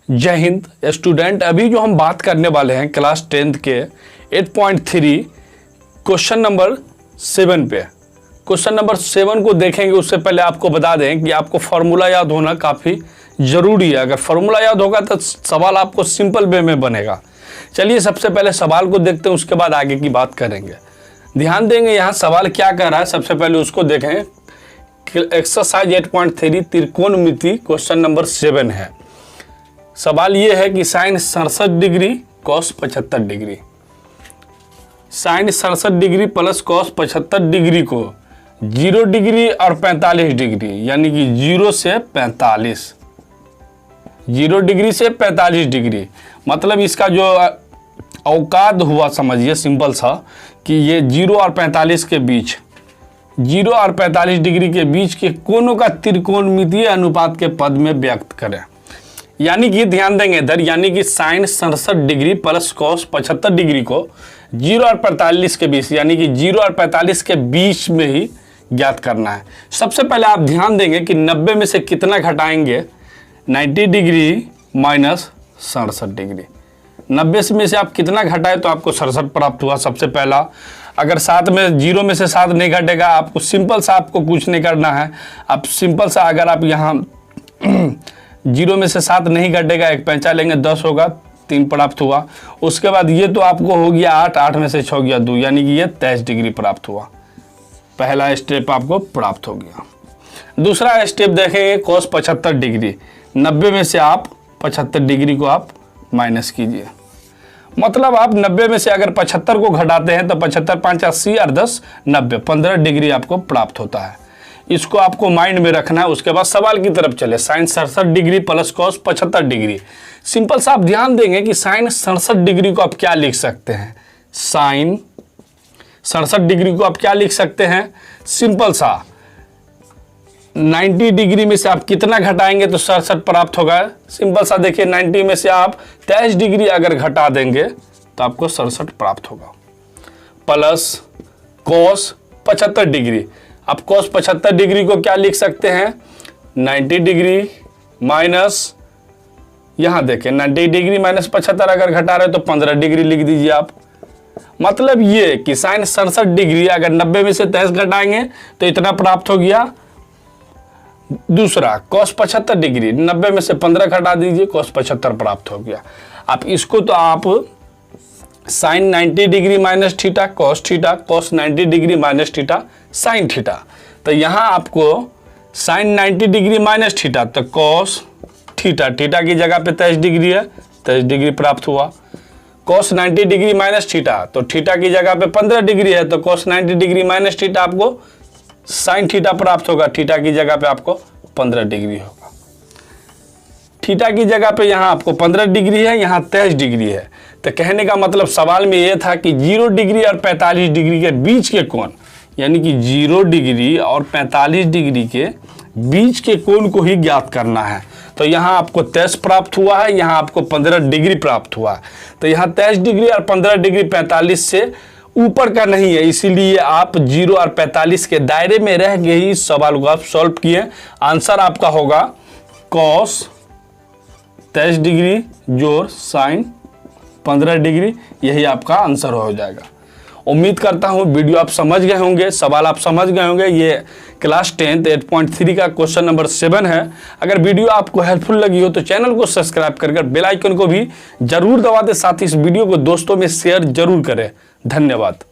जय हिंद स्टूडेंट। अभी जो हम बात करने वाले हैं क्लास 10th के 8.3 क्वेश्चन नंबर 7 पे। क्वेश्चन नंबर 7 को देखेंगे उससे पहले आपको बता दें कि आपको फार्मूला याद होना काफ़ी ज़रूरी है। अगर फार्मूला याद होगा तो सवाल आपको सिंपल वे में बनेगा। चलिए सबसे पहले सवाल को देखते हैं, उसके बाद आगे की बात करेंगे। ध्यान देंगे यहाँ सवाल क्या कर रहा है, सबसे पहले उसको देखें। एक्सरसाइज 8.3 त्रिकोणमिति क्वेश्चन नंबर 7 है। सवाल ये है कि sine 67 degree cos 75 degree, sine 67 degree plus cos 75 degree को 0 डिग्री और 45 डिग्री यानी कि 0 से 45, 0 डिग्री से 45 डिग्री, मतलब इसका जो औकात हुआ समझिए सिंपल सा कि ये 0 और 45 के बीच, 0 और 45 डिग्री के बीच के कोणों का त्रिकोणमितीय अनुपात के पद में व्यक्त करें। यानी कि ध्यान देंगे इधर, यानी कि sine 67 degree plus cos 75 degree को 0 और 45 के बीच, यानी कि 0 और 45 के बीच में ही ज्ञात करना है। सबसे पहले आप ध्यान देंगे कि 90 में से कितना घटाएंगे, 90 डिग्री माइनस 67 डिग्री। 90 में से आप कितना घटाए तो आपको 67 प्राप्त हुआ। सबसे पहला अगर 7 में 0 में से 7 नहीं घटेगा, आपको सिंपल सा आपको कुछ नहीं करना है। आप सिंपल सा अगर आप यहाँ 0 में से 7 नहीं घटेगा, एक पैंचा लेंगे 10 होगा, 3 प्राप्त हुआ। उसके बाद ये तो आपको हो गया 8, 8 में से 6 गया 2, यानी कि ये 23 डिग्री प्राप्त हुआ। पहला स्टेप आपको प्राप्त हो गया। दूसरा स्टेप देखेंगे कॉस 75 डिग्री, 90 में से आप 75 डिग्री को आप माइनस कीजिए। मतलब आप 90 में से अगर 75 को घटाते हैं तो 75 5 80 और 10 90, 15 डिग्री आपको प्राप्त होता है। इसको आपको माइंड में रखना है। उसके बाद सवाल की तरफ चले। Sine 67 degree plus cos 75 degree, simple सा आप ध्यान देंगे कि साइन 67 डिग्री को आप क्या लिख सकते हैं, साइन 67 डिग्री को आप क्या लिख सकते हैं, सिंपल सा 90 डिग्री में से आप कितना घटाएंगे तो 67 प्राप्त होगा। सिंपल सा देखिए 90 में से आप 23 डिग्री अगर घटा देंगे तो आपको 67 प्राप्त होगा। प्लस कॉस 75 डिग्री, आप कॉस 75 डिग्री को क्या लिख सकते हैं, 90 डिग्री माइनस, यहाँ देखें 90 डिग्री माइनस 75 अगर घटा रहे तो 15 डिग्री लिख दीजिए आप। मतलब ये कि साइन 67 डिग्री अगर 90 में से 23 घटाएंगे तो इतना प्राप्त हो गया। दूसरा कॉस 75 डिग्री, 90 में से 15 घटा दीजिए, कॉस 75 प्राप्त हो गया। आप इसको तो आप sine 90 degree minus theta cos theta, cos 90 degree minus theta sine theta, तो यहाँ आपको साइन 90 डिग्री माइनस थीटा तो कॉस थीटा, थीटा की जगह पे 23 डिग्री है, 23 डिग्री प्राप्त हुआ। कॉस 90 डिग्री माइनस थीटा तो थीटा की जगह पे 15 डिग्री है, तो कॉस 90 डिग्री माइनस थीटा आपको साइन थीटा प्राप्त होगा। थीटा की जगह पे आपको 15 डिग्री होगा। थीटा की जगह पे यहाँ आपको 15 डिग्री है, यहाँ 23 डिग्री है। तो कहने का मतलब सवाल में ये था कि 0 डिग्री और 45 डिग्री के बीच के कोण, यानी कि 0 डिग्री और 45 डिग्री के बीच के कोण को ही ज्ञात करना है। तो यहाँ आपको 23 प्राप्त हुआ है, यहाँ आपको 15 डिग्री प्राप्त हुआ है। तो यहाँ 23 डिग्री और 15 डिग्री 45 से ऊपर का नहीं है, इसीलिए आप 0 और 45 के दायरे में रह के ही सवाल को आप सॉल्व किए। आंसर आपका होगा कॉस 23 डिग्री जोड़ साइन 15 डिग्री, यही आपका आंसर हो जाएगा। उम्मीद करता हूँ वीडियो आप समझ गए होंगे, सवाल आप समझ गए होंगे। ये क्लास 10th 8.3 का क्वेश्चन नंबर 7 है। अगर वीडियो आपको हेल्पफुल लगी हो तो चैनल को सब्सक्राइब कर बेल आइकन को भी जरूर दबा दें, साथ ही इस वीडियो को दोस्तों में शेयर जरूर करें। धन्यवाद।